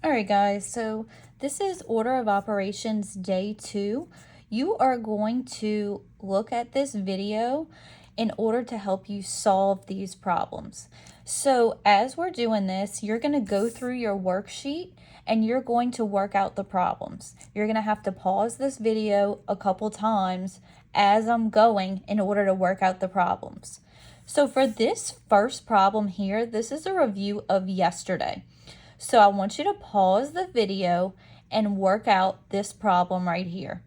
All right, guys, so this is order of operations day 2. You are going to look at this video in order to help you solve these problems. So as we're doing this, you're going to go through your worksheet and you're going to work out the problems. You're going to have to pause this video a couple times as I'm going in order to work out the problems. So for this first problem here, this is a review of yesterday. So I want you to pause the video and work out this problem right here.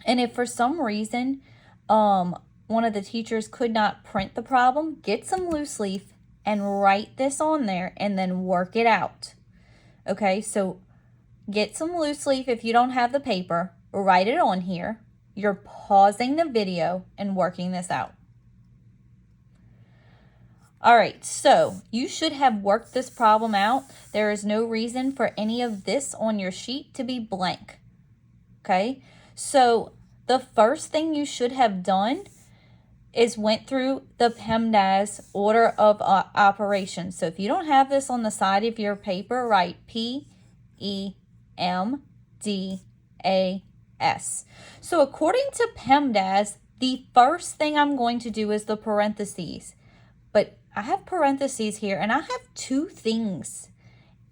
And if for some reason one of the teachers could not print the problem, get some loose leaf and write this on there and then work it out. Okay, so get some loose leaf if you don't have the paper, write it on here. You're pausing the video and working this out. All right, so you should have worked this problem out. There is no reason for any of this on your sheet to be blank. Okay, so the first thing you should have done is went through the PEMDAS order of operations. So if you don't have this on the side of your paper, write PEMDAS. So according to PEMDAS, the first thing I'm going to do is the parentheses. But I have parentheses here, and I have two things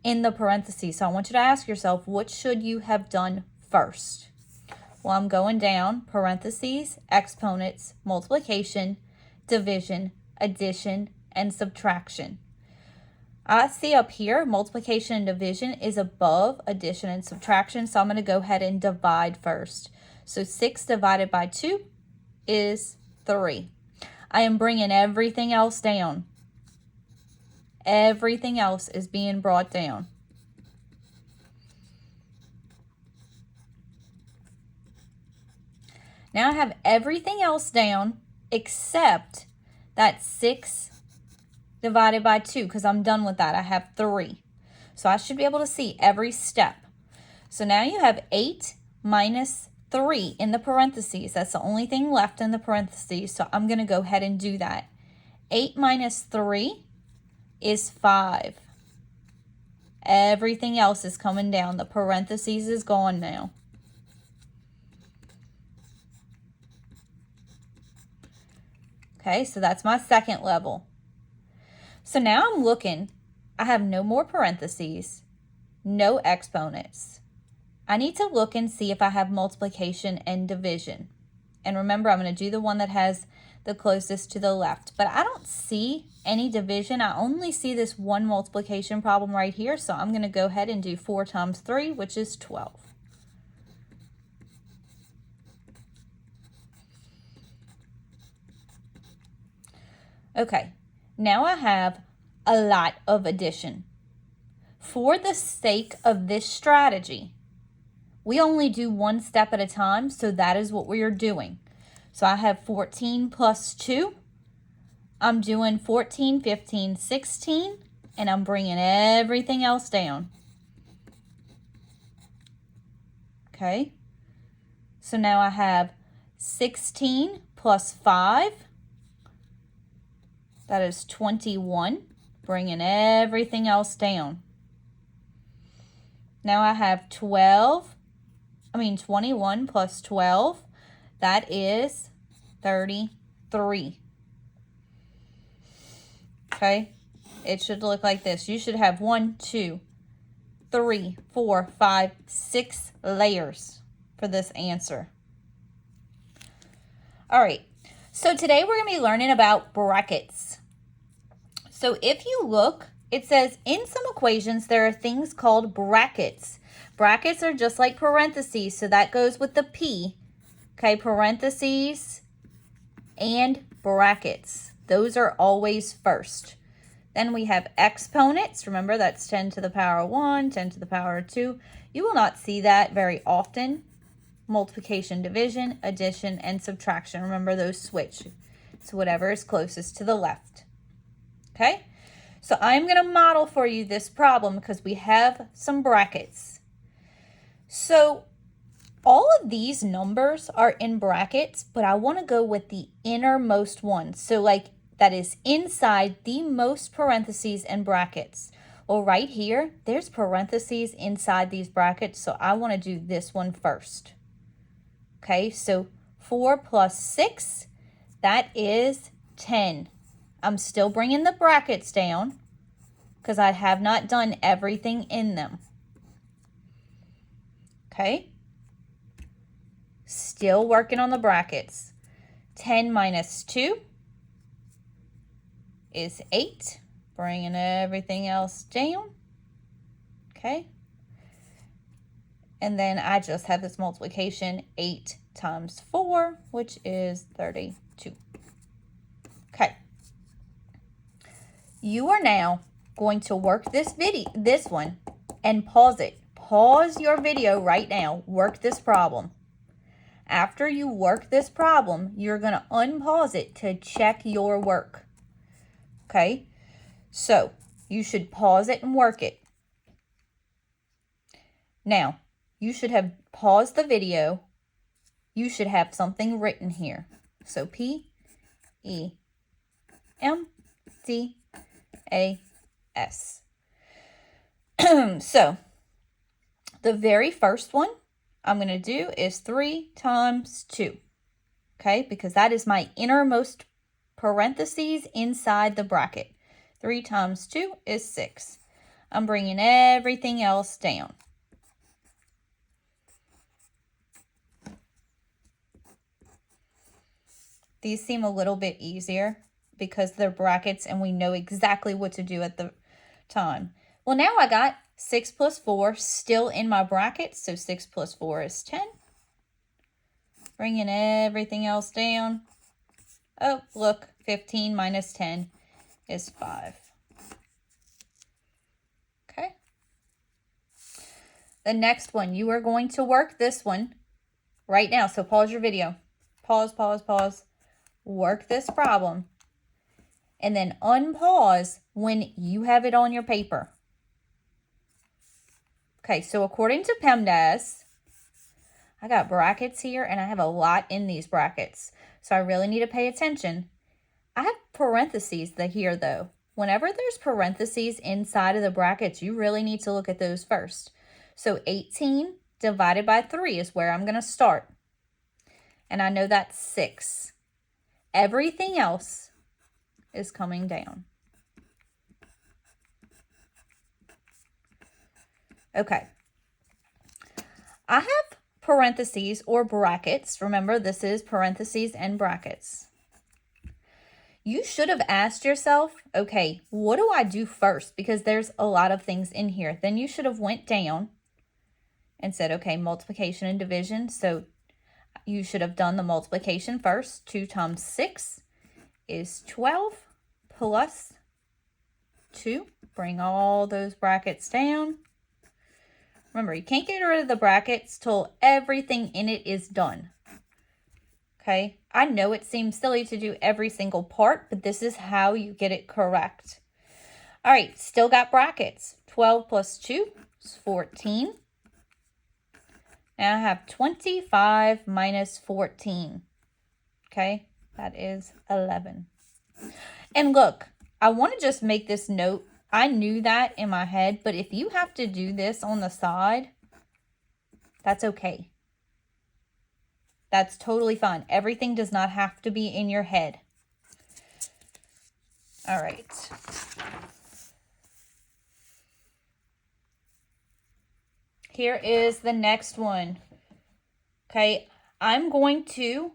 in the parentheses. So I want you to ask yourself, what should you have done first? Well, I'm going down, parentheses, exponents, multiplication, division, addition, and subtraction. I see up here, multiplication and division is above addition and subtraction, so I'm going to go ahead and divide first. So 6 divided by 2 is 3. I am bringing everything else down. Everything else is being brought down. Now I have everything else down except that 6 divided by 2 because I'm done with that. I have 3. So I should be able to see every step. So now you have 8 minus 3 in the parentheses. That's the only thing left in the parentheses. So I'm going to go ahead and do that. 8 minus 3 is 5. Everything else is coming down. The parentheses is gone now. Okay, so that's my second level. So now I'm looking. I have no more parentheses, no exponents. I need to look and see if I have multiplication and division. And remember, I'm going to do the one that has the closest to the left. But I don't see any division. I only see this one multiplication problem right here. So I'm going to go ahead and do 4 times 3, which is 12. Okay, now I have a lot of addition. For the sake of this strategy, we only do one step at a time, so that is what we are doing. So I have 14 plus 2. I'm doing 14, 15, 16, and I'm bringing everything else down. Okay, so now I have 16 plus 5. That is 21, bringing everything else down. Now I have 21 plus 12. That is 33. Okay, it should look like this. You should have 1, 2, 3, 4, 5, 6 layers for this answer. All right, so today we're going to be learning about brackets. So if you look, it says in some equations there are things called brackets. Brackets are just like parentheses, so that goes with the P. Okay, parentheses and brackets. Those are always first. Then we have exponents. Remember, that's 10 to the power 1, 10 to the power 2. You will not see that very often. Multiplication, division, addition, and subtraction. Remember, those switch. It's whatever is closest to the left. Okay, so I'm going to model for you this problem because we have some brackets. So all of these numbers are in brackets, but I want to go with the innermost one. So like that is inside the most parentheses and brackets. Well, right here, there's parentheses inside these brackets, so I want to do this one first. Okay, so 4 plus 6, that is 10. I'm still bringing the brackets down because I have not done everything in them. Okay, still working on the brackets. 10 minus 2 is 8. Bringing everything else down. Okay. And then I just have this multiplication, 8 times 4, which is 32. Okay. You are now going to work this one, and pause it. Pause your video right now. Work this problem. After you work this problem, you're going to unpause it to check your work. Okay? So, you should pause it and work it. Now, you should have paused the video. You should have something written here. So, P-E-M-D-A-S. So, the very first one I'm going to do is 3 times 2. Okay, because that is my innermost parentheses inside the bracket. 3 times 2 is 6. I'm bringing everything else down. These seem a little bit easier because they're brackets and we know exactly what to do at the time. Well, now I got 6 plus 4 still in my bracket, so 6 plus 4 is 10. Bringing everything else down. Oh, look, 15 minus 10 is 5. Okay. The next one, you are going to work this one right now. So pause your video. Pause, pause, pause. Work this problem. And then unpause when you have it on your paper. Okay, so according to PEMDAS, I got brackets here and I have a lot in these brackets. So I really need to pay attention. I have parentheses here though. Whenever there's parentheses inside of the brackets, you really need to look at those first. So 18 divided by 3 is where I'm going to start. And I know that's 6. Everything else is coming down. Okay. I have parentheses or brackets. Remember, this is parentheses and brackets. You should have asked yourself, okay, what do I do first? Because there's a lot of things in here. Then you should have went down and said, okay, multiplication and division. So you should have done the multiplication first. 2 times 6 is 12 plus 2. Bring all those brackets down. Remember, you can't get rid of the brackets till everything in it is done. Okay, I know it seems silly to do every single part, but this is how you get it correct. All right, still got brackets. 12 plus 2 is 14. Now I have 25 minus 14. Okay, that is 11. And look, I want to just make this note. I knew that in my head, but if you have to do this on the side, that's okay. That's totally fine. Everything does not have to be in your head. All right. Here is the next one. Okay, I'm going to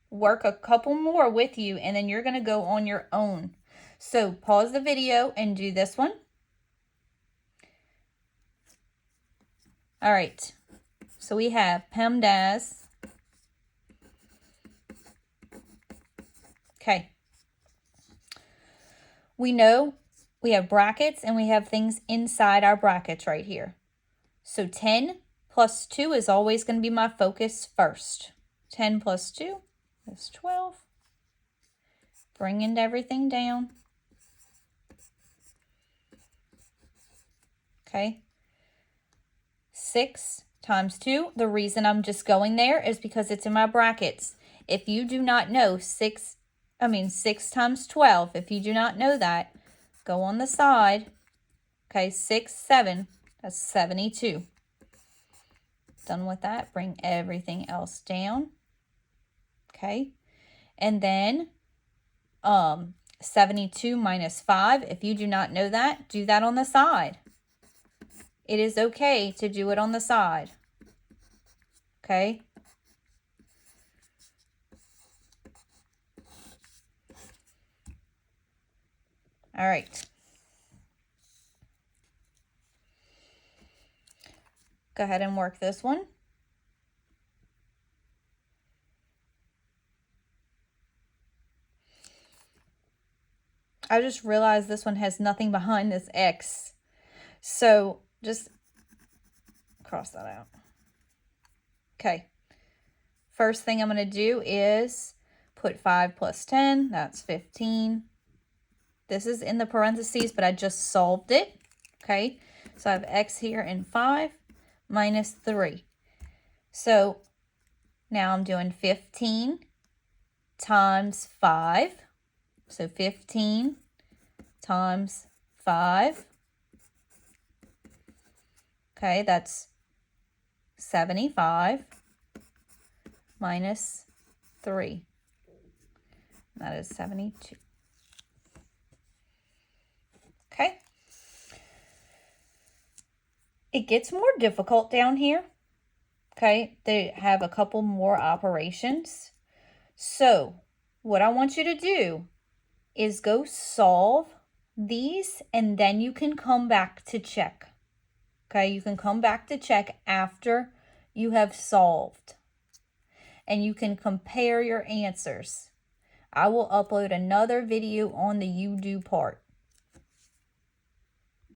work a couple more with you, and then you're going to go on your own. So pause the video and do this one. All right. So we have PEMDAS. Okay. We know we have brackets and we have things inside our brackets right here. So 10 plus 2 is always going to be my focus first. 10 plus 2 is 12. Bringing everything down. Okay. 6 times 2. The reason I'm just going there is because it's in my brackets. If you do not know 6 times 12, if you do not know that, go on the side Okay, 6, 7, that's 72. Done with that, bring everything else down. Okay, and then 72 minus 5, if you do not know that, do that on the side. It is okay to do it on the side. Okay? All right. Go ahead and work this one. I just realized this one has nothing behind this X. So just cross that out. Okay. First thing I'm going to do is put 5 plus 10. That's 15. This is in the parentheses, but I just solved it. Okay. So I have X here in 5 minus 3. So now I'm doing 15 times 5. So 15 times 5. Okay, that's 75 minus 3. That is 72. Okay. It gets more difficult down here. Okay, they have a couple more operations. So what I want you to do is go solve these, and then you can come back to check. Okay, you can come back to check after you have solved. And you can compare your answers. I will upload another video on the you do part.